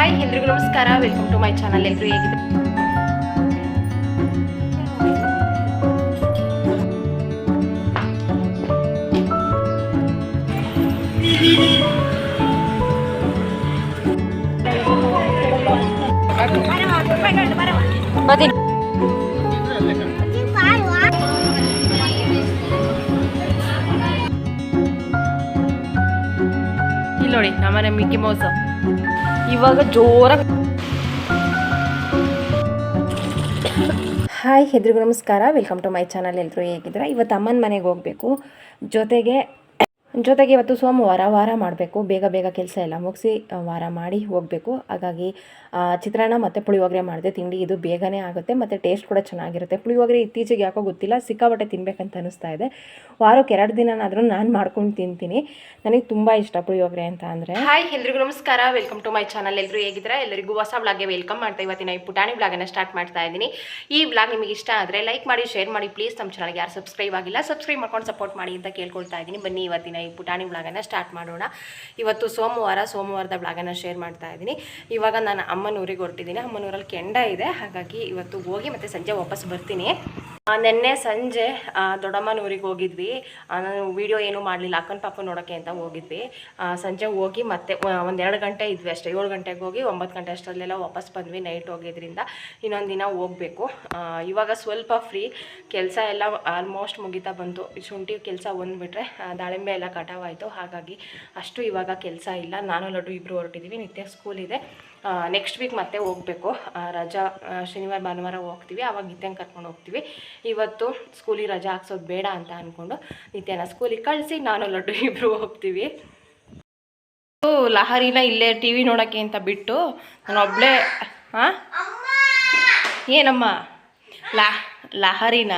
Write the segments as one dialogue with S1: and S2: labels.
S1: Hi ಎಲ್ರಿಗೂ ನಮಸ್ಕಾರ, welcome to my channel. ಎಲ್ಲರೂ ಹೇಗಿದೆ? ಬನ್ನಿ ಇಲ್ಲಿ ನೋಡಿ, ನಮ್ಮನೆ ಮಿಕ್ಕಿ ಮೌಸ್ ಇವಾಗ ಜೋರಾಗಿ. ಹಾಯ್ ಎಲ್ರಿಗೂ ನಮಸ್ಕಾರ, ವೆಲ್ಕಮ್ ಟು ಮೈ ಚಾನಲ್. ಎಲ್ಲರೂ ಹೇಗಿದ್ದೀರಾ? ಇವತ್ತು ಅಮ್ಮನ ಮನೆಗೆ ಹೋಗಬೇಕು. ಜೊತೆಗೆ ಇವತ್ತು ವಾರ ಮಾಡಬೇಕು. ಬೇಗ ಕೆಲಸ ಎಲ್ಲ ಮುಗಿಸಿ ವಾರ ಮಾಡಿ ಹೋಗಬೇಕು. ಹಾಗಾಗಿ ಚಿತ್ರಾನ್ನ ಮತ್ತು ಪುಳಿಯೋಗರೆ ಮಾಡಿದೆ. ತಿಂಡಿ ಇದು ಬೇಗನೆ ಆಗುತ್ತೆ ಮತ್ತು ಟೇಸ್ಟ್ ಕೂಡ ಚೆನ್ನಾಗಿರುತ್ತೆ. ಪುಳಿಯೋಗರೆ ಇತ್ತೀಚೆಗೆ ಯಾಕೋ ಗೊತ್ತಿಲ್ಲ, ಸಿಕ್ಕಾಪಟ್ಟೆ ತಿನ್ನಬೇಕಂತ ಅನಿಸ್ತಾ ಇದೆ. ವಾರಕ್ಕೆ 2 ದಿನನಾದರೂ ನಾನು ಮಾಡ್ಕೊಂಡು ತಿಂತೀನಿ. ನನಗೆ ತುಂಬ ಇಷ್ಟ ಪುಳಿಯೋಗರೆ ಅಂತ ಅಂದರೆ. ಹಾಯ್ ಎಲ್ರಿಗೂ ನಮಸ್ಕಾರ, ವೆಲ್ಕಮ್ ಟು ಮೈ ಚಾನಲ್. ಎಲ್ಲರೂ ಹೇಗಿದ್ದೀರಾ? ಎಲ್ಲರಿಗೂ ಹೊಸ ಬ್ಲಾಗ್ಗೆ ವೆಲ್ಕಮ್ ಮಾಡ್ತಾ ಇವತ್ತಿನ ಈ ಪುಟಾಣಿ ಬ್ಲಾಗನ್ನು ಸ್ಟಾರ್ಟ್ ಮಾಡ್ತಾ ಇದ್ದೀನಿ. ಈ ಬ್ಲಾಗ್ ನಿಮಗೆ ಇಷ್ಟ ಆದರೆ ಲೈಕ್ ಮಾಡಿ, ಶೇರ್ ಮಾಡಿ. ಪ್ಲೀಸ್ ನಮ್ಮ ಚಾನಲ್ಗೆ ಯಾರು ಸಬ್ಸ್ಕ್ರೈಬ್ ಆಗಿಲ್ಲ, ಸಬ್ಸ್ಕ್ರೈಬ್ ಮಾಡ್ಕೊಂಡು ಸಪೋರ್ಟ್ ಮಾಡಿ ಅಂತ ಕೇಳ್ಕೊಳ್ತಾ ಇದ್ದೀನಿ. ಬನ್ನಿ ಇವತ್ತಿನ ಈ ಪುಟಾಣಿ ಬ್ಲಾಗನ್ನು ಸ್ಟಾರ್ಟ್ ಮಾಡೋಣ. ಇವತ್ತು ಸೋಮವಾರದ ಬ್ಲಾಗನ್ನು ಶೇರ್ ಮಾಡ್ತಾ ಇದ್ದೀನಿ. ಇವಾಗ ನಾನು ಅಮ್ಮನೂರಿಗೆ ಹೊರಟಿದ್ದೀನಿ. ಅಮ್ಮನೂರಲ್ಲಿ ಕೆಂಡ ಇದೆ, ಹಾಗಾಗಿ ಇವತ್ತು ಹೋಗಿ ಮತ್ತು ಸಂಜೆ ವಾಪಸ್ ಬರ್ತೀನಿ. ನೆನ್ನೆ ಸಂಜೆ ದೊಡ್ಡಮ್ಮನೂರಿಗೆ ಹೋಗಿದ್ವಿ. ನಾನು ವೀಡಿಯೋ ಏನೂ ಮಾಡಲಿಲ್ಲ, ಅಕ್ಕನ ಪಾಪ ನೋಡೋಕ್ಕೆ ಅಂತ ಹೋಗಿದ್ವಿ. ಸಂಜೆ ಹೋಗಿ ಮತ್ತೆ 1-2 ಗಂಟೆ ಇದ್ವಿ ಅಷ್ಟೇ. 7 ಗಂಟೆಗೆ ಹೋಗಿ 9 ಗಂಟೆ ಅಷ್ಟರಲ್ಲೆಲ್ಲ ವಾಪಸ್ ಬಂದ್ವಿ. ನೈಟ್ ಹೋಗಿದ್ರಿಂದ ಇನ್ನೊಂದು ದಿನ ಹೋಗಬೇಕು. ಇವಾಗ ಸ್ವಲ್ಪ ಫ್ರೀ, ಕೆಲಸ ಎಲ್ಲ ಆಲ್ಮೋಸ್ಟ್ ಮುಗಿತಾ ಬಂತು. ಶುಂಠಿ ಕೆಲಸ ಬಂದುಬಿಟ್ರೆ ದಾಳಿಂಬೆ ಎಲ್ಲ ಕಟಾವಾಯಿತು. ಹಾಗಾಗಿ ಅಷ್ಟು ಇವಾಗ ಕೆಲಸ ಇಲ್ಲ. ನಾನು ಲಡ್ಡು ಇಬ್ಬರು ಹೊರಟಿದ್ದೀವಿ. ನಿತ್ಯ ಸ್ಕೂಲ್ ಇದೆ. ನೆಕ್ಸ್ಟ್ ವೀಕ್ ಮತ್ತೆ ಹೋಗಬೇಕು. ರಜಾ ಶನಿವಾರ ಭಾನುವಾರ ಹೋಗ್ತೀವಿ. ಆವಾಗ ನಿತ್ಯನ ಕರ್ಕೊಂಡು ಹೋಗ್ತೀವಿ. ಇವತ್ತು ಸ್ಕೂಲಿಗೆ ರಜಾ ಹಾಕ್ಸೋದು ಬೇಡ ಅಂತ ಅಂದ್ಕೊಂಡು ನಿತ್ಯನ ಸ್ಕೂಲಿಗೆ ಕಳಿಸಿ ನಾನು ಲಡ್ಡು ಇಬ್ಬರು ಹೋಗ್ತೀವಿ. ಲಹರಿನ ಇಲ್ಲೇ ಟಿ ವಿ ನೋಡೋಕ್ಕೆ ಅಂತ ಬಿಟ್ಟು ನಾನು ಒಬ್ಬಳೇ. ಏನಮ್ಮ? ಲಹರಿನ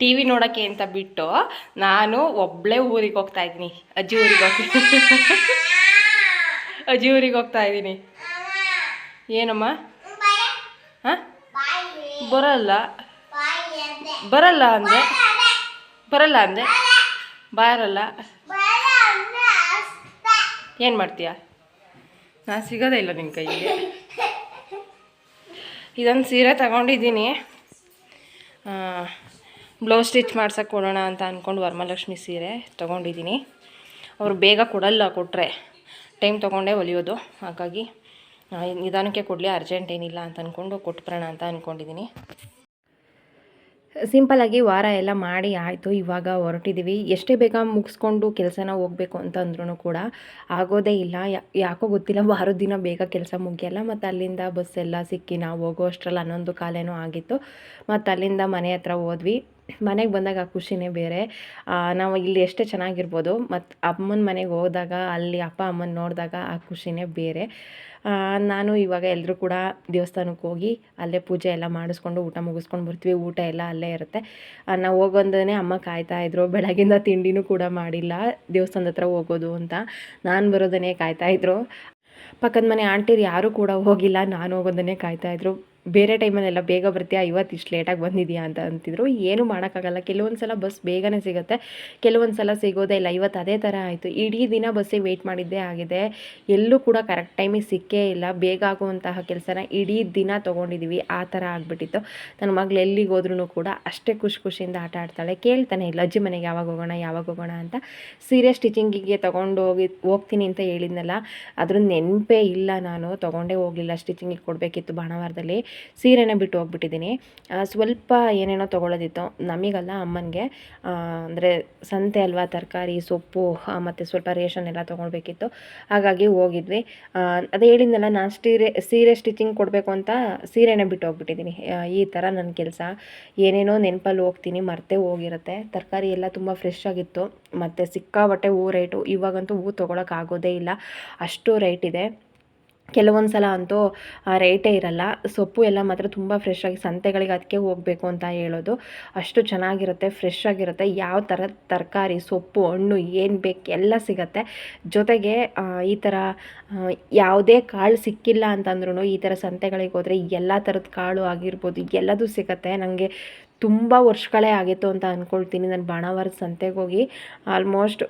S1: ಟಿ ವಿ ನೋಡೋಕ್ಕೆ ಅಂತ ಬಿಟ್ಟು ನಾನು ಒಬ್ಬಳೇ ಊರಿಗೆ ಹೋಗ್ತಾ ಇದ್ದೀನಿ. ಅಜ್ಜಿ ಊರಿಗೆ ಹೋಗ್ತಾ ಇದ್ದೀನಿ. ಏನಮ್ಮ? ಬರಲ್ಲ ಅಂದೆ ಬಾರಲ್ಲ. ಏನು ಮಾಡ್ತೀಯ? ನಾನು ಸಿಗೋದೇ ಇಲ್ಲ ನಿನ್ನ ಕೈಗೆ. ಇದೊಂದು ಸೀರೆ ತಗೊಂಡಿದ್ದೀನಿ. ಬ್ಲೌಸ್ ಸ್ಟಿಚ್ ಮಾಡ್ಸೋಕೆ ಕೊಡೋಣ ಅಂತ ಅಂದ್ಕೊಂಡು ವರಮಹಾಲಕ್ಷ್ಮಿ ಸೀರೆ ತೊಗೊಂಡಿದ್ದೀನಿ. ಅವರು ಬೇಗ ಕೊಡಲ್ಲ, ಕೊಟ್ಟರೆ ಟೈಮ್ ತೊಗೊಂಡೇ ಹೊಲಿಯೋದು. ಹಾಗಾಗಿ ನಿಧಾನಕ್ಕೆ ಕೊಡಲಿ, ಅರ್ಜೆಂಟ್ ಏನಿಲ್ಲ ಅಂತ ಅಂದ್ಕೊಂಡು ಕೊಟ್ಬಿಡೋಣ ಅಂತ ಅಂದ್ಕೊಂಡಿದ್ದೀನಿ. ಸಿಂಪಲಾಗಿ ವಾರ ಎಲ್ಲ ಮಾಡಿ ಆಯಿತು. ಇವಾಗ ಹೊರಟಿದ್ದೀವಿ. ಎಷ್ಟೇ ಬೇಗ ಮುಗಿಸ್ಕೊಂಡು ಕೆಲಸನ ಹೋಗಬೇಕು ಅಂತಂದ್ರೂ ಕೂಡ ಆಗೋದೇ ಇಲ್ಲ. ಯಾಕೋ ಗೊತ್ತಿಲ್ಲ, ವಾರದ ದಿನ ಬೇಗ ಕೆಲಸ ಮುಗಿಯಲ್ಲ. ಮತ್ತು ಅಲ್ಲಿಂದ ಬಸ್ಸೆಲ್ಲ ಸಿಕ್ಕಿ ನಾವು ಹೋಗೋ ಅಷ್ಟರಲ್ಲಿ 11 ಕಾಲೇನೋ ಆಗಿತ್ತು. ಮತ್ತು ಅಲ್ಲಿಂದ ಮನೆ ಹತ್ರ ಹೋದ್ವಿ. ಮನೆಗೆ ಬಂದಾಗ ಆ ಖುಷಿನೇ ಬೇರೆ. ನಾವು ಇಲ್ಲಿ ಎಷ್ಟೇ ಚೆನ್ನಾಗಿರ್ಬೋದು, ಮತ್ತು ಅಮ್ಮನ ಮನೆಗೆ ಹೋದಾಗ ಅಲ್ಲಿ ಅಪ್ಪ ಅಮ್ಮನ ನೋಡಿದಾಗ ಆ ಖುಷಿನೇ ಬೇರೆ. ನಾನು ಇವಾಗ ಎಲ್ಲರೂ ಕೂಡ ದೇವಸ್ಥಾನಕ್ಕೆ ಹೋಗಿ ಅಲ್ಲೇ ಪೂಜೆ ಎಲ್ಲ ಮಾಡಿಸ್ಕೊಂಡು ಊಟ ಮುಗಿಸ್ಕೊಂಡು ಬರ್ತೀವಿ. ಊಟ ಎಲ್ಲ ಅಲ್ಲೇ ಇರುತ್ತೆ. ನಾವು ಹೋಗೋದೇ ಅಮ್ಮ ಕಾಯ್ತಾಯಿದ್ರು. ಬೆಳಗಿಂದ ತಿಂಡಿನೂ ಕೂಡ ಮಾಡಿಲ್ಲ, ದೇವಸ್ಥಾನದ ಹತ್ರ ಹೋಗೋದು ಅಂತ. ನಾನು ಬರೋದನ್ನೇ ಕಾಯ್ತಾಯಿದ್ರು. ಪಕ್ಕದ ಮನೆ ಆಂಟಿರು ಯಾರೂ ಕೂಡ ಹೋಗಿಲ್ಲ, ನಾನು ಹೋಗೋದನ್ನೇ ಕಾಯ್ತಾಯಿದ್ರು. ಬೇರೆ ಟೈಮಲ್ಲೆಲ್ಲ ಬೇಗ ಬರ್ತೀಯಾ, ಇವತ್ತು ಇಷ್ಟು ಲೇಟಾಗಿ ಬಂದಿದೆಯಾ ಅಂತ ಅಂತಿದ್ರು. ಏನೂ ಮಾಡೋಕ್ಕಾಗಲ್ಲ. ಕೆಲವೊಂದು ಸಲ ಬಸ್ ಬೇಗನೆ ಸಿಗುತ್ತೆ, ಕೆಲವೊಂದು ಸಲ ಸಿಗೋದೇ ಇಲ್ಲ. ಇವತ್ತು ಅದೇ ಥರ ಆಯಿತು. ಇಡೀ ದಿನ ಬಸ್ಸಿಗೆ ವೆಯ್ಟ್ ಮಾಡಿದ್ದೇ ಆಗಿದೆ. ಎಲ್ಲೂ ಕೂಡ ಕರೆಕ್ಟ್ ಟೈಮಿಗೆ ಸಿಕ್ಕೇ ಇಲ್ಲ. ಬೇಗ ಆಗುವಂತಹ ಕೆಲಸನ ಇಡೀ ದಿನ ತೊಗೊಂಡಿದ್ದೀವಿ. ಆ ಥರ ಆಗಿಬಿಟ್ಟಿತ್ತು. ನನ್ನ ಮಗಳು ಎಲ್ಲಿಗೆ ಹೋದ್ರೂ ಕೂಡ ಅಷ್ಟೇ ಖುಷಿಯಿಂದ ಆಟ ಆಡ್ತಾಳೆ. ಕೇಳ್ತಾನೆ ಇಲ್ಲ, ಅಜ್ಜಿ ಮನೆಗೆ ಯಾವಾಗ ಹೋಗೋಣ ಅಂತ. ಸೀರೆ ಸ್ಟಿಚಿಂಗಿಗೆ ಹೋಗ್ತೀನಿ ಅಂತ ಹೇಳಿದ್ನಲ್ಲ, ಅದ್ರ ನೆನಪೇ ಇಲ್ಲ. ನಾನು ತೊಗೊಂಡೇ ಹೋಗಲಿಲ್ಲ. ಸ್ಟಿಚಿಂಗಿಗೆ ಕೊಡಬೇಕಿತ್ತು ಭಾನುವಾರದಲ್ಲಿ. ಸೀರೆನೇ ಬಿಟ್ಟು ಹೋಗ್ಬಿಟ್ಟಿದ್ದೀನಿ. ಸ್ವಲ್ಪ ಏನೇನೋ ತೊಗೊಳ್ಳೋದಿತ್ತು, ನಮಗಲ್ಲ ಅಮ್ಮನಿಗೆ. ಅಂದರೆ ಸಂತೆ ಅಲ್ವಾ, ತರಕಾರಿ ಸೊಪ್ಪು ಮತ್ತು ಸ್ವಲ್ಪ ರೇಷನ್ ಎಲ್ಲ ತೊಗೊಳ್ಬೇಕಿತ್ತು. ಹಾಗಾಗಿ ಹೋಗಿದ್ವಿ. ಅದೇ ಹೇಳಿದ್ನಲ್ಲ, ನಾನು ಸೀರೆ ಸ್ಟಿಚಿಂಗ್ ಕೊಡಬೇಕು ಅಂತ ಸೀರೆನೇ ಬಿಟ್ಟು ಹೋಗ್ಬಿಟ್ಟಿದ್ದೀನಿ. ಈ ಥರ ನನ್ನ ಕೆಲಸ. ಏನೇನೋ ನೆನಪಲ್ಲಿ ಹೋಗ್ತೀನಿ, ಮರ್ತೇ ಹೋಗಿರುತ್ತೆ. ತರಕಾರಿ ಎಲ್ಲ ತುಂಬ ಫ್ರೆಶ್ ಆಗಿತ್ತು. ಮತ್ತು ಸಿಕ್ಕಾಬಟ್ಟೆ ಹೂ ರೇಟು. ಇವಾಗಂತೂ ಹೂ ತೊಗೊಳಕ್ಕಾಗೋದೇ ಇಲ್ಲ, ಅಷ್ಟು ರೇಟ್ ಇದೆ. ಕೆಲವೊಂದು ಸಲ ಅಂತೂ ರೇಟೇ ಇರಲ್ಲ. ಸೊಪ್ಪು ಎಲ್ಲ ಮಾತ್ರ ತುಂಬ ಫ್ರೆಶ್ ಆಗಿ, ಸಂತೆಗಳಿಗೆ ಅದಕ್ಕೆ ಹೋಗಬೇಕು ಅಂತ ಹೇಳೋದು. ಅಷ್ಟು ಚೆನ್ನಾಗಿರುತ್ತೆ, ಫ್ರೆಶ್ ಆಗಿರುತ್ತೆ. ಯಾವ ಥರದ ತರಕಾರಿ ಸೊಪ್ಪು ಹಣ್ಣು ಏನು ಬೇಕು ಎಲ್ಲ ಸಿಗುತ್ತೆ. ಜೊತೆಗೆ ಈ ಥರ ಯಾವುದೇ ಕಾಳು ಸಿಕ್ಕಿಲ್ಲ ಅಂತಂದ್ರೂ ಈ ಥರ ಸಂತೆಗಳಿಗೆ ಹೋದರೆ ಎಲ್ಲ ಥರದ ಕಾಳು ಆಗಿರ್ಬೋದು, ಎಲ್ಲದೂ ಸಿಗುತ್ತೆ. ನನಗೆ ತುಂಬ ವರ್ಷಗಳೇ ಆಗಿತ್ತು ಅಂತ ಅಂದ್ಕೊಳ್ತೀನಿ. ನಾನು ಭಾನುವಾರದ ಸಂತೆಗೆ ಹೋಗಿ ಆಲ್ಮೋಸ್ಟ್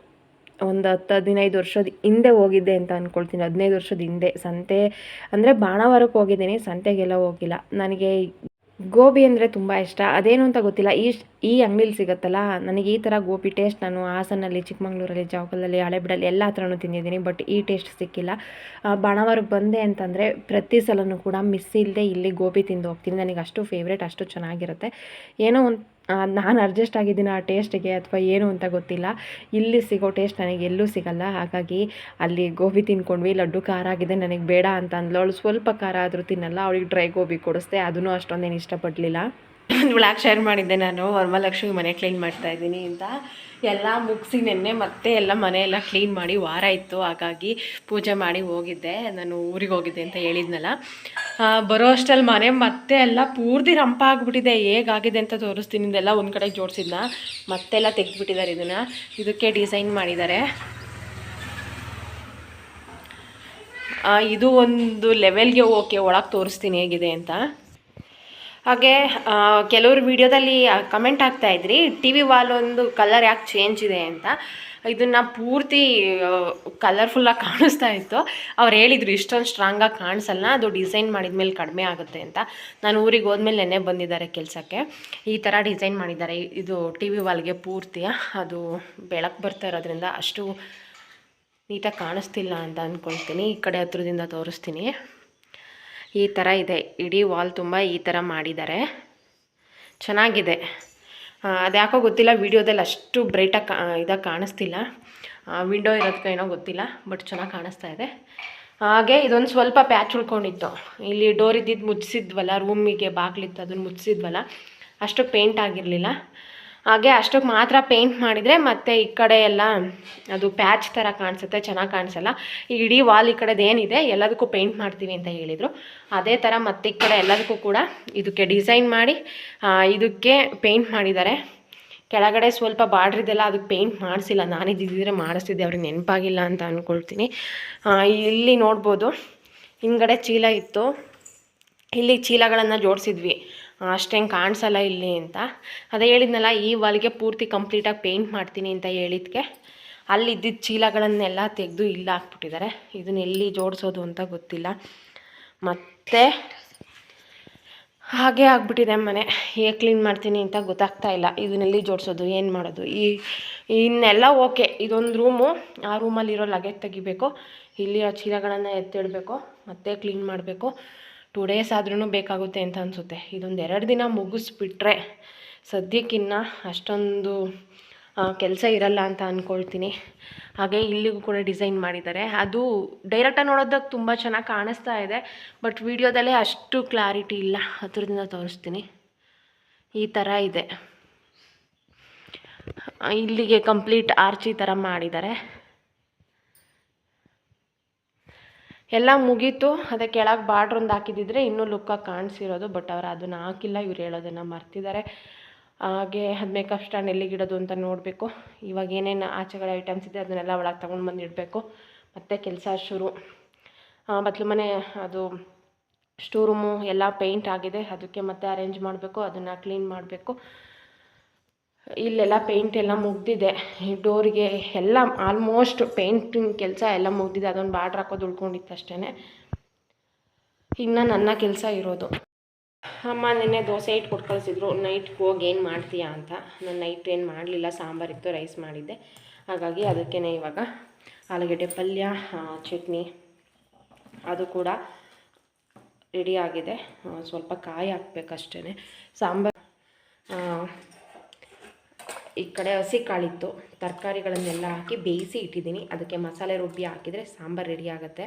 S1: ಒಂದು 10-15 ವರ್ಷದ ಹಿಂದೆ ಹೋಗಿದ್ದೆ ಅಂತ ಅಂದ್ಕೊಳ್ತೀನಿ. 15 ವರ್ಷದ ಹಿಂದೆ ಸಂತೆ ಅಂದರೆ ಬಾಣಾವರಕ್ಕೆ ಹೋಗಿದ್ದೀನಿ, ಸಂತೆಗೆಲ್ಲ ಹೋಗಿಲ್ಲ. ನನಗೆ ಗೋಬಿ ಅಂದರೆ ತುಂಬ ಇಷ್ಟ. ಅದೇನು ಅಂತ ಗೊತ್ತಿಲ್ಲ, ಈ ಅಂಗಡೀಲಿ ಸಿಗುತ್ತಲ್ಲ, ನನಗೆ ಈ ಥರ ಗೋಬಿ ಟೇಸ್ಟ್ ನಾನು ಹಾಸನಲ್ಲಿ, ಚಿಕ್ಕಮಂಗ್ಳೂರಲ್ಲಿ, ಜಾವಕಲಲ್ಲಿ, ಹಳೇಬೀಡಲ್ಲಿ ಎಲ್ಲ ಹತ್ರನೂ ತಿಂದಿದ್ದೀನಿ. ಬಟ್ ಈ ಟೇಸ್ಟ್ ಸಿಕ್ಕಿಲ್ಲ. ಬಾಣಾವರಕ್ಕೆ ಬಂದೆ ಅಂತಂದರೆ ಪ್ರತಿ ಸಲನೂ ಕೂಡ ಮಿಸ್ ಇಲ್ಲದೆ ಇಲ್ಲಿ ಗೋಬಿ ತಿಂದು ಹೋಗ್ತೀನಿ. ನನಗೆ ಅಷ್ಟು ಫೇವ್ರೇಟ್, ಅಷ್ಟು ಚೆನ್ನಾಗಿರುತ್ತೆ. ಏನೋ ಒಂದು ನಾನು ಅಡ್ಜಸ್ಟ್ ಆಗಿದ್ದೀನಿ ಆ ಟೇಸ್ಟಿಗೆ ಅಥವಾ ಏನು ಅಂತ ಗೊತ್ತಿಲ್ಲ. ಇಲ್ಲಿ ಸಿಗೋ ಟೇಸ್ಟ್ ನನಗೆ ಎಲ್ಲೂ ಸಿಗಲ್ಲ. ಹಾಗಾಗಿ ಅಲ್ಲಿ ಗೋಬಿ ತಿಂದ್ಕೊಂಡ್ವಿ. ಲಡ್ಡು ಖಾರ ಆಗಿದೆ, ನನಗೆ ಬೇಡ ಅಂತ ಅಂದ್ಲು. ಅವಳು ಸ್ವಲ್ಪ ಖಾರ ಆದರೂ ತಿನ್ನಲ್ಲ. ಅವಳಿಗೆ ಡ್ರೈ ಗೋಬಿ ಕೊಡಿಸ್ದೆ, ಅದನ್ನು ಅಷ್ಟೊಂದೇನು ಇಷ್ಟಪಡಲಿಲ್ಲ. ಬ್ಲಾಗ್ ಶೇರ್ ಮಾಡಿದ್ದೆ ನಾನು ವರಮಹಾಲಕ್ಷ್ಮಿ ಮನೆ ಕ್ಲೀನ್ ಮಾಡ್ತಾಯಿದ್ದೀನಿ ಅಂತ. ಎಲ್ಲ ಮುಗಿಸಿ ನೆನ್ನೆ ಮತ್ತೆ ಎಲ್ಲ ಮನೆಯೆಲ್ಲ ಕ್ಲೀನ್ ಮಾಡಿ ವಾರ ಇತ್ತು, ಹಾಗಾಗಿ ಪೂಜೆ ಮಾಡಿ ಹೋಗಿದ್ದೆ. ನಾನು ಊರಿಗೆ ಹೋಗಿದ್ದೆ ಅಂತ ಹೇಳಿದ್ನಲ್ಲ. ಬರೋ ಅಷ್ಟಲ್ಲಿ ಮನೆ ಮತ್ತೆ ಎಲ್ಲ ಪೂರ್ತಿ ರಂಪ ಆಗಿಬಿಟ್ಟಿದೆ. ಹೇಗಾಗಿದೆ ಅಂತ ತೋರಿಸ್ತೀನಿ. ಇದೆಲ್ಲ ಒಂದು ಕಡೆ ಜೋಡಿಸಿದ್ನ ಮತ್ತೆಲ್ಲ ತೆಗೆದುಬಿಟ್ಟಿದ್ದಾರೆ. ಇದಕ್ಕೆ ಡಿಸೈನ್ ಮಾಡಿದ್ದಾರೆ. ಇದು ಒಂದು ಲೆವೆಲ್ಗೆ ಓಕೆ, ಒಳಗೆ ತೋರಿಸ್ತೀನಿ ಹೇಗಿದೆ ಅಂತ. ಹಾಗೆ ಕೆಲವರು ವಿಡಿಯೋದಲ್ಲಿ ಕಮೆಂಟ್ ಆಗ್ತಾಯಿದ್ರಿ, ಟಿ ವಿ ವಾಲ್ ಒಂದು ಕಲರ್ ಯಾಕೆ ಚೇಂಜ್ ಇದೆ ಅಂತ. ಇದನ್ನು ಪೂರ್ತಿ ಕಲರ್ಫುಲ್ಲಾಗಿ ಕಾಣಿಸ್ತಾ ಇತ್ತು. ಅವ್ರು ಹೇಳಿದರು ಇಷ್ಟೊಂದು ಸ್ಟ್ರಾಂಗಾಗಿ ಕಾಣಿಸಲ್ಲ, ಅದು ಡಿಸೈನ್ ಮಾಡಿದ ಮೇಲೆ ಕಡಿಮೆ ಆಗುತ್ತೆ ಅಂತ. ನಾನು ಊರಿಗೆ ಹೋದ್ಮೇಲೆ ನೆನ್ನೆ ಬಂದಿದ್ದಾರೆ ಕೆಲಸಕ್ಕೆ. ಈ ಥರ ಡಿಸೈನ್ ಮಾಡಿದ್ದಾರೆ. ಇದು ಟಿ ವಿ ವಾಲ್ಗೆ ಪೂರ್ತಿ ಅದು ಬೆಳಕು ಬರ್ತಾ ಇರೋದ್ರಿಂದ ಅಷ್ಟು ನೀಟಾಗಿ ಕಾಣಿಸ್ತಿಲ್ಲ ಅಂತ ಅಂದ್ಕೊಳ್ತೀನಿ. ಈ ಕಡೆ ಹತ್ರದಿಂದ ತೋರಿಸ್ತೀನಿ. ಈ ಥರ ಇದೆ, ಇಡೀ ವಾಲ್ ತುಂಬ ಈ ಥರ ಮಾಡಿದ್ದಾರೆ. ಚೆನ್ನಾಗಿದೆ. ಅದ್ಯಾಕೋ ಗೊತ್ತಿಲ್ಲ, ವಿಡಿಯೋದಲ್ಲಿ ಅಷ್ಟು ಬ್ರೈಟಾಗಿ ಇದಾಗಿ ಕಾಣಿಸ್ತಿಲ್ಲ. ವಿಂಡೋ ಇರೋದಕ್ಕೆ ಏನೋ ಗೊತ್ತಿಲ್ಲ, ಬಟ್ ಚೆನ್ನಾಗಿ ಕಾಣಿಸ್ತಾ ಇದೆ. ಹಾಗೆ ಇದೊಂದು ಸ್ವಲ್ಪ ಪ್ಯಾಚ್ ಉಳ್ಕೊಂಡಿತ್ತು. ಇಲ್ಲಿ ಡೋರ್ ಇದ್ದಿದ್ದು ಮುಚ್ಚಿಸಿದ್ವಲ್ಲ, ರೂಮಿಗೆ ಬಾಗಿಲಿತ್ತು ಅದನ್ನು ಮುಚ್ಚಿಸಿದ್ವಲ್ಲ, ಅಷ್ಟು ಪೇಂಟ್ ಆಗಿರಲಿಲ್ಲ. ಹಾಗೆ ಅಷ್ಟಕ್ಕೆ ಮಾತ್ರ ಪೇಂಟ್ ಮಾಡಿದರೆ ಮತ್ತೆ ಈ ಕಡೆ ಎಲ್ಲ ಅದು ಪ್ಯಾಚ್ ಥರ ಕಾಣಿಸುತ್ತೆ, ಚೆನ್ನಾಗಿ ಕಾಣಿಸಲ್ಲ. ಈ ಇಡೀ ವಾಲ್ ಈ ಕಡೆದು ಏನಿದೆ ಎಲ್ಲದಕ್ಕೂ ಪೇಂಟ್ ಮಾಡ್ತೀವಿ ಅಂತ ಹೇಳಿದರು. ಅದೇ ಥರ ಮತ್ತೆ ಈ ಕಡೆ ಎಲ್ಲದಕ್ಕೂ ಕೂಡ ಇದಕ್ಕೆ ಡಿಸೈನ್ ಮಾಡಿ ಇದಕ್ಕೆ ಪೇಂಟ್ ಮಾಡಿದ್ದಾರೆ. ಕೆಳಗಡೆ ಸ್ವಲ್ಪ ಬಾರ್ಡ್ರಿದೆಲ್ಲ ಅದಕ್ಕೆ ಪೇಂಟ್ ಮಾಡಿಸಿಲ್ಲ. ನಾನಿದ್ದಿದ್ದರೆ ಮಾಡಿಸ್ತಿದ್ದೆ, ಅವ್ರಿಗೆ ನೆನಪಾಗಿಲ್ಲ ಅಂತ ಅಂದ್ಕೊಳ್ತೀನಿ. ಇಲ್ಲಿ ನೋಡ್ಬೋದು, ಹಿಂದ್ಗಡೆ ಚೀಲ ಇತ್ತು, ಇಲ್ಲಿ ಚೀಲಗಳನ್ನು ಜೋಡಿಸಿದ್ವಿ. ಅಷ್ಟೇನು ಕಾಣಿಸಲ್ಲ ಇಲ್ಲಿ ಅಂತ. ಅದೇ ಹೇಳಿದ್ನಲ್ಲ, ಈ ವಾಲ್ಗೆ ಪೂರ್ತಿ ಕಂಪ್ಲೀಟಾಗಿ ಪೇಂಟ್ ಮಾಡ್ತೀನಿ ಅಂತ ಹೇಳಿದ್ಕೆ ಅಲ್ಲಿದ್ದಿದ್ದ ಚೀಲಗಳನ್ನೆಲ್ಲ ತೆಗೆದು ಇಲ್ಲ ಹಾಕ್ಬಿಟ್ಟಿದ್ದಾರೆ. ಇದನ್ನ ಎಲ್ಲಿ ಜೋಡಿಸೋದು ಅಂತ ಗೊತ್ತಿಲ್ಲ. ಮತ್ತು ಹಾಗೆ ಆಗಿಬಿಟ್ಟಿದೆ ಮನೆ. ಹೇಗೆ ಕ್ಲೀನ್ ಮಾಡ್ತೀನಿ ಅಂತ ಗೊತ್ತಾಗ್ತಾ ಇಲ್ಲ. ಇದನ್ನೆಲ್ಲಿ ಜೋಡಿಸೋದು, ಏನು ಮಾಡೋದು. ಇನ್ನೆಲ್ಲ ಓಕೆ. ಇದೊಂದು ರೂಮು, ಆ ರೂಮಲ್ಲಿರೋ ಲಗೇಜ್ ತೆಗಿಬೇಕು, ಇಲ್ಲಿರೋ ಚೀಲಗಳನ್ನು ಎತ್ತಿಡಬೇಕು, ಮತ್ತೆ ಕ್ಲೀನ್ ಮಾಡಬೇಕು. 2 ಡೇಸ್ ಆದ್ರೂ ಬೇಕಾಗುತ್ತೆ ಅಂತ ಅನಿಸುತ್ತೆ. ಇದೊಂದು 2 ದಿನ ಮುಗಿಸ್ಬಿಟ್ರೆ ಸದ್ಯಕ್ಕಿನ್ನ ಅಷ್ಟೊಂದು ಕೆಲಸ ಇರಲ್ಲ ಅಂತ ಅಂದ್ಕೊಳ್ತೀನಿ. ಹಾಗೆ ಇಲ್ಲಿಗೂ ಕೂಡ ಡಿಸೈನ್ ಮಾಡಿದ್ದಾರೆ. ಅದು ಡೈರೆಕ್ಟಾಗಿ ನೋಡೋದಕ್ಕೆ ತುಂಬ ಚೆನ್ನಾಗಿ ಕಾಣಿಸ್ತಾ ಇದೆ, ಬಟ್ ವಿಡಿಯೋದಲ್ಲೇ ಅಷ್ಟು ಕ್ಲಾರಿಟಿ ಇಲ್ಲ. ಹತ್ರದಿಂದ ತೋರಿಸ್ತೀನಿ. ಈ ಥರ ಇದೆ. ಇಲ್ಲಿಗೆ ಕಂಪ್ಲೀಟ್ ಆರ್ಚಿ ಥರ ಮಾಡಿದ್ದಾರೆ. ಎಲ್ಲ ಮುಗೀತು. ಅದೇ ಕೆಳಗೆ ಬಾರ್ಡ್ರ್ ಒಂದು ಹಾಕಿದ್ದಿದ್ರೆ ಇನ್ನೂ ಲುಕ್ಕಾಗಿ ಕಾಣಿಸಿರೋದು, ಬಟ್ ಅವ್ರು ಅದನ್ನು ಹಾಕಿಲ್ಲ. ಇವ್ರು ಹೇಳೋದನ್ನು ಮರ್ತಿದ್ದಾರೆ. ಹಾಗೆ ಅದು ಮೇಕಪ್ ಸ್ಟ್ಯಾಂಡ್ ಎಲ್ಲಿಗಿಡೋದು ಅಂತ ನೋಡಬೇಕು. ಇವಾಗ ಏನೇನು ಆಚೆಗಳ ಐಟಮ್ಸ್ ಇದೆ ಅದನ್ನೆಲ್ಲ ಒಳಗೆ ತೊಗೊಂಡು ಬಂದು ಇಡಬೇಕು. ಮತ್ತು ಕೆಲಸ ಶುರು. ಬತ್ಲು ಮನೆ ಅದು ಸ್ಟೋರ್ ರೂಮು ಎಲ್ಲ ಪೇಂಟ್ ಆಗಿದೆ, ಅದಕ್ಕೆ ಮತ್ತೆ ಅರೇಂಜ್ ಮಾಡಬೇಕು, ಅದನ್ನು ಕ್ಲೀನ್ ಮಾಡಬೇಕು. ಇಲ್ಲೆಲ್ಲ ಪೇಂಟ್ ಎಲ್ಲ ಮುಗ್ದಿದೆ. ಈ ಡೋರಿಗೆ ಎಲ್ಲ ಆಲ್ಮೋಸ್ಟ್ ಪೇಂಟಿಂಗ್ ಕೆಲಸ ಎಲ್ಲ ಮುಗ್ದಿದೆ. ಅದೊಂದು ಬಾರ್ಡ್ರ್ ಹಾಕೋದು ಉಳ್ಕೊಂಡಿತ್ತು ಅಷ್ಟೇ. ಇನ್ನು ನನ್ನ ಕೆಲಸ ಇರೋದು. ಅಮ್ಮ ನಿನ್ನೆ ದೋಸೆ ಇಟ್ಟು ಕೊಟ್ಟು ಕಳಿಸಿದ್ರು. ನೈಟ್ಗೆ ಹೋಗಿ ಏನು ಮಾಡ್ತೀಯಾ ಅಂತ. ನಾನು ನೈಟ್ ಏನು ಮಾಡಲಿಲ್ಲ, ಸಾಂಬಾರಿತ್ತು, ರೈಸ್ ಮಾಡಿದ್ದೆ. ಹಾಗಾಗಿ ಅದಕ್ಕೇ ಇವಾಗ ಆಲೂಗೆಡ್ಡೆ ಪಲ್ಯ, ಚಟ್ನಿ ಅದು ಕೂಡ ರೆಡಿ ಆಗಿದೆ. ಸ್ವಲ್ಪ ಕಾಯಿ ಹಾಕ್ಬೇಕಷ್ಟೇ. ಸಾಂಬಾರು ಈ ಕಡೆ ಹಸಿ ಕಾಳಿತ್ತು, ತರಕಾರಿಗಳನ್ನೆಲ್ಲ ಹಾಕಿ ಬೇಯಿಸಿ ಇಟ್ಟಿದ್ದೀನಿ. ಅದಕ್ಕೆ ಮಸಾಲೆ ರುಬ್ಬಿ ಹಾಕಿದರೆ ಸಾಂಬಾರು ರೆಡಿ ಆಗುತ್ತೆ.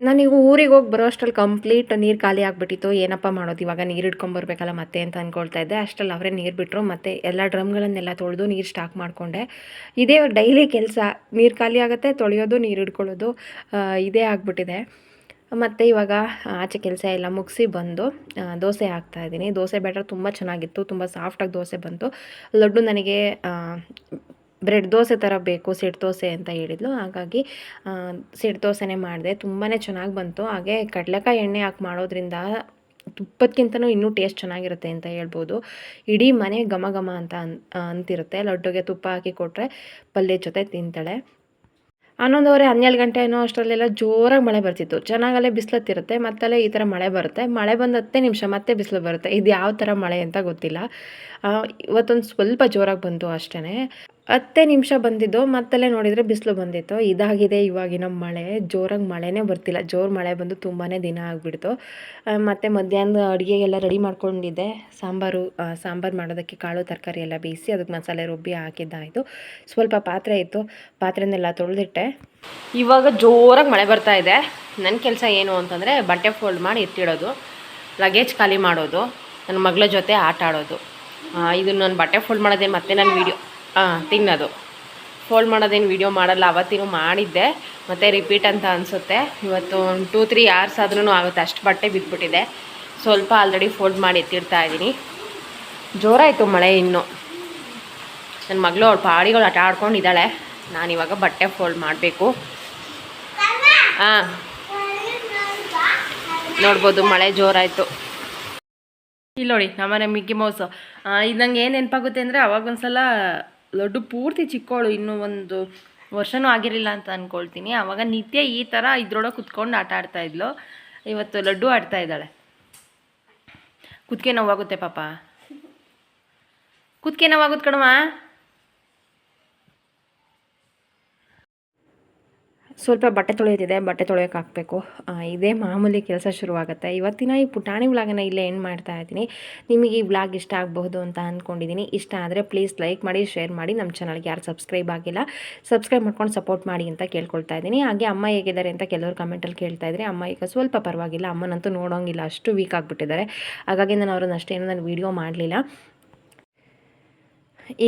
S1: ನಾನೀಗ ಊರಿಗೆ ಹೋಗಿ ಬರೋ ಅಷ್ಟರಲ್ಲಿ ಕಂಪ್ಲೀಟ್ ನೀರು ಖಾಲಿ ಆಗಿಬಿಟ್ಟಿತ್ತು. ಏನಪ್ಪ ಮಾಡೋದು ಇವಾಗ, ನೀರು ಇಟ್ಕೊಂಬರ್ಬೇಕಲ್ಲ ಮತ್ತೆ ಅಂತ ಅಂದ್ಕೊಳ್ತಾ ಇದ್ದೆ. ಅಷ್ಟರಲ್ಲಿ ಅವರೇ ನೀರು ಬಿಟ್ಟರು. ಮತ್ತು ಎಲ್ಲ ಡ್ರಮ್ಗಳನ್ನೆಲ್ಲ ತೊಳೆದು ನೀರು ಸ್ಟಾಕ್ ಮಾಡಿಕೊಂಡೆ. ಇದೇ ಡೈಲಿ ಕೆಲಸ. ನೀರು ಖಾಲಿ ಆಗುತ್ತೆ, ತೊಳೆಯೋದು, ನೀರು ಇಟ್ಕೊಳ್ಳೋದು, ಇದೇ ಆಗಿಬಿಟ್ಟಿದೆ. ಮತ್ತು ಇವಾಗ ಆಚೆ ಕೆಲಸ ಎಲ್ಲ ಮುಗಿಸಿ ಬಂದು ದೋಸೆ ಹಾಕ್ತಾಯಿದ್ದೀನಿ. ದೋಸೆ ಬ್ಯಾಟರ್ ತುಂಬ ಚೆನ್ನಾಗಿತ್ತು, ತುಂಬ ಸಾಫ್ಟಾಗಿ ದೋಸೆ ಬಂತು. ಲಡ್ಡು ನನಗೆ ಬ್ರೆಡ್ ದೋಸೆ ಥರ ಬೇಕು, ಸೆಟ್ ದೋಸೆ ಅಂತ ಹೇಳಿದ್ಲು. ಹಾಗಾಗಿ ಸೆಟ್ ದೋಸೆನೇ ಮಾಡಿದೆ. ತುಂಬಾ ಚೆನ್ನಾಗಿ ಬಂತು. ಹಾಗೆ ಕಡಲೆಕಾಯಿ ಎಣ್ಣೆ ಹಾಕಿ ಮಾಡೋದ್ರಿಂದ ತುಪ್ಪದಕ್ಕಿಂತನೂ ಇನ್ನೂ ಟೇಸ್ಟ್ ಚೆನ್ನಾಗಿರುತ್ತೆ ಅಂತ ಹೇಳ್ಬೋದು. ಇಡೀ ಮನೆ ಘಮ ಘಮ ಅಂತ ಅಂತಿರುತ್ತೆ. ಲಡ್ಡುಗೆ ತುಪ್ಪ ಹಾಕಿ ಕೊಟ್ಟರೆ ಪಲ್ಯ ಜೊತೆ ತಿಂತಾಳೆ. 11:30 12 ಗಂಟೆ ಅನ್ನೋ ಅಷ್ಟರಲ್ಲೆಲ್ಲ ಜೋರಾಗಿ ಮಳೆ ಬರ್ತಿತ್ತು. ಚೆನ್ನಾಗಲ್ಲೇ ಬಿಸಿಲತ್ತಿರುತ್ತೆ, ಮತ್ತಲ್ಲೇ ಈ ಥರ ಮಳೆ ಬರುತ್ತೆ. ಮಳೆ ಬಂದು 10 ನಿಮಿಷ ಮತ್ತೆ ಬಿಸಿಲು ಬರುತ್ತೆ. ಇದು ಯಾವ ಥರ ಮಳೆ ಅಂತ ಗೊತ್ತಿಲ್ಲ. ಇವತ್ತೊಂದು ಸ್ವಲ್ಪ ಜೋರಾಗಿ ಬಂತು ಅಷ್ಟೇ. 10 ನಿಮಿಷ ಬಂದಿದ್ದು, ಮತ್ತಲ್ಲೇ ನೋಡಿದರೆ ಬಿಸಿಲು ಬಂದಿತ್ತು. ಇದಾಗಿದೆ ಇವಾಗಿನ ಮಳೆ. ಜೋರಾಗಿ ಮಳೆನೇ ಬರ್ತಿಲ್ಲ. ಜೋರು ಮಳೆ ಬಂದು ತುಂಬಾ ದಿನ ಆಗಿಬಿಡ್ತು. ಮತ್ತು ಮಧ್ಯಾಹ್ನದ ಅಡುಗೆಗೆಲ್ಲ ರೆಡಿ ಮಾಡ್ಕೊಂಡಿದ್ದೆ. ಸಾಂಬಾರು ಮಾಡೋದಕ್ಕೆ ಕಾಳು ತರಕಾರಿ ಎಲ್ಲ ಬೇಯಿಸಿ ಅದಕ್ಕೆ ಮಸಾಲೆ ರುಬ್ಬಿ ಹಾಕಿದ್ದಾಯಿತು. ಸ್ವಲ್ಪ ಪಾತ್ರೆ ಇತ್ತು, ಪಾತ್ರೆನೆಲ್ಲ ತೊಳೆದಿಟ್ಟೆ. ಇವಾಗ ಜೋರಾಗಿ ಮಳೆ ಬರ್ತಾ ಇದೆ. ನನ್ನ ಕೆಲಸ ಏನು ಅಂತಂದರೆ ಬಟ್ಟೆ ಫೋಲ್ಡ್ ಮಾಡಿ ಎತ್ತಿಡೋದು, ಲಗೇಜ್ ಖಾಲಿ ಮಾಡೋದು, ನನ್ನ ಮಗಳ ಜೊತೆ ಆಟ ಆಡೋದು. ಇದು ನಾನು ಬಟ್ಟೆ ಫೋಲ್ಡ್ ಮಾಡೋದೇನು ಮತ್ತೆ ನಾನು ವೀಡಿಯೋ ತಿನ್ನೋದು ಫೋಲ್ಡ್ ಮಾಡೋದೇನು ವೀಡಿಯೋ ಮಾಡಲ್ಲ. ಅವತ್ತಿನೂ ಮಾಡಿದ್ದೆ, ಮತ್ತು ರಿಪೀಟ್ ಅಂತ ಅನಿಸುತ್ತೆ. ಇವತ್ತು 2-3 hours ಆದ್ರೂ ಆಗುತ್ತೆ, ಅಷ್ಟು ಬಟ್ಟೆ ಬಿದ್ದುಬಿಟ್ಟಿದೆ. ಸ್ವಲ್ಪ ಆಲ್ರೆಡಿ ಫೋಲ್ಡ್ ಮಾಡಿ ಎತ್ತಿಡ್ತಾ ಇದ್ದೀನಿ. ಜೋರಾಯಿತು ಮಳೆ. ಇನ್ನು ನನ್ನ ಮಗಳು ಅವಳು ಪಾಡಿಗಳು ಆಟ ಆಡ್ಕೊಂಡಿದ್ದಾಳೆ. ನಾನಿವಾಗ ಬಟ್ಟೆ ಫೋಲ್ಡ್ ಮಾಡಬೇಕು. ನೋಡ್ಬೋದು ಮಳೆ ಜೋರಾಯಿತು. ಇಲ್ಲಿ ನೋಡಿ ನಮ್ಮನೆ ಮಿಕ್ಕಿ ಮೌಸು. ಇದು ನಂಗೆ ಏನು ನೆನಪಾಗುತ್ತೆ ಅಂದರೆ, ಅವಾಗೊಂದ್ಸಲ ಲಡ್ಡು ಪೂರ್ತಿ ಚಿಕ್ಕವಳು, ಇನ್ನೂ 1 ವರ್ಷವೂ ಆಗಿರಲಿಲ್ಲ ಅಂತ ಅಂದ್ಕೊಳ್ತೀನಿ. ಆವಾಗ ನಿತ್ಯ ಈ ಥರ ಇದ್ರೊಳಗೆ ಕುತ್ಕೊಂಡು ಆಟ ಆಡ್ತಾಯಿದ್ಲು. ಇವತ್ತು ಲಡ್ಡು ಆಡ್ತಾ ಇದ್ದಾಳೆ. ಕುತ್ತಿಗೆ ನೋವಾಗುತ್ತೆ ಪಾಪ, ಕುತ್ತಿಗೆ ನೋವಾಗುತ್ತೆ ಕಣವ. ಸ್ವಲ್ಪ ಬಟ್ಟೆ ತೊಳೆಯೋದಿದೆ, ಬಟ್ಟೆ ತೊಳೆಯೋಕೆ ಹಾಕಬೇಕು. ಇದೇ ಮಾಮೂಲಿ ಕೆಲಸ ಶುರುವಾಗುತ್ತೆ. ಇವತ್ತಿನ ಈ ಪುಟಾಣಿ ವ್ಲಾಗನ್ನು ಇಲ್ಲೇ ಎಂಡ್ ಮಾಡ್ತಾ ಇದ್ದೀನಿ. ನಿಮಗೆ ಈ ವ್ಲಾಗ್ ಇಷ್ಟ ಆಗಬಹುದು ಅಂತ ಅಂದ್ಕೊಂಡಿದ್ದೀನಿ. ಇಷ್ಟ ಆದರೆ ಪ್ಲೀಸ್ ಲೈಕ್ ಮಾಡಿ, ಶೇರ್ ಮಾಡಿ. ನಮ್ಮ ಚಾನಲ್ಗೆ ಯಾರು ಸಬ್ಸ್ಕ್ರೈಬ್ ಆಗಿಲ್ಲ, ಸಬ್ಸ್ಕ್ರೈಬ್ ಮಾಡ್ಕೊಂಡು ಸಪೋರ್ಟ್ ಮಾಡಿ ಅಂತ ಕೇಳ್ಕೊಳ್ತಾ ಇದ್ದೀನಿ. ಹಾಗೆ ಅಮ್ಮ ಹೇಗಿದ್ದಾರೆ ಅಂತ ಕೆಲವರು ಕಮೆಂಟಲ್ಲಿ ಕೇಳ್ತಾ ಇದ್ದಾರೆ. ಅಮ್ಮ ಈಗ ಸ್ವಲ್ಪ ಪರವಾಗಿಲ್ಲ, ಅಮ್ಮನಂತೂ ನೋಡೋಂಗಿಲ್ಲ, ಅಷ್ಟು ವೀಕ್ ಆಗಿಬಿಟ್ಟಿದ್ದಾರೆ. ಹಾಗಾಗಿ ನಾನು ಅವ್ರನ್ನ ಅಷ್ಟೇನು ನಾನು ವೀಡಿಯೋ ಮಾಡಲಿಲ್ಲ.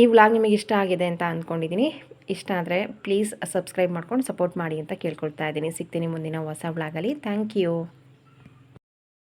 S1: ಈ ವ್ಲಾಗ್ ನಿಮಗೆ ಇಷ್ಟ ಆಗಿದೆ ಅಂತ ಅಂದ್ಕೊಂಡಿದ್ದೀನಿ. ಇಷ್ಟ ಆದರೆ ಪ್ಲೀಸ್ ಸಬ್ಸ್ಕ್ರೈಬ್ ಮಾಡ್ಕೊಂಡು ಸಪೋರ್ಟ್ ಮಾಡಿ ಅಂತ ಕೇಳ್ಕೊಳ್ತಾ ಇದ್ದೀನಿ. ಸಿಗ್ತೀನಿ ಮುಂದಿನ ಹೊಸ ವ್ಲಾಗಲ್ಲಿ. Thank you.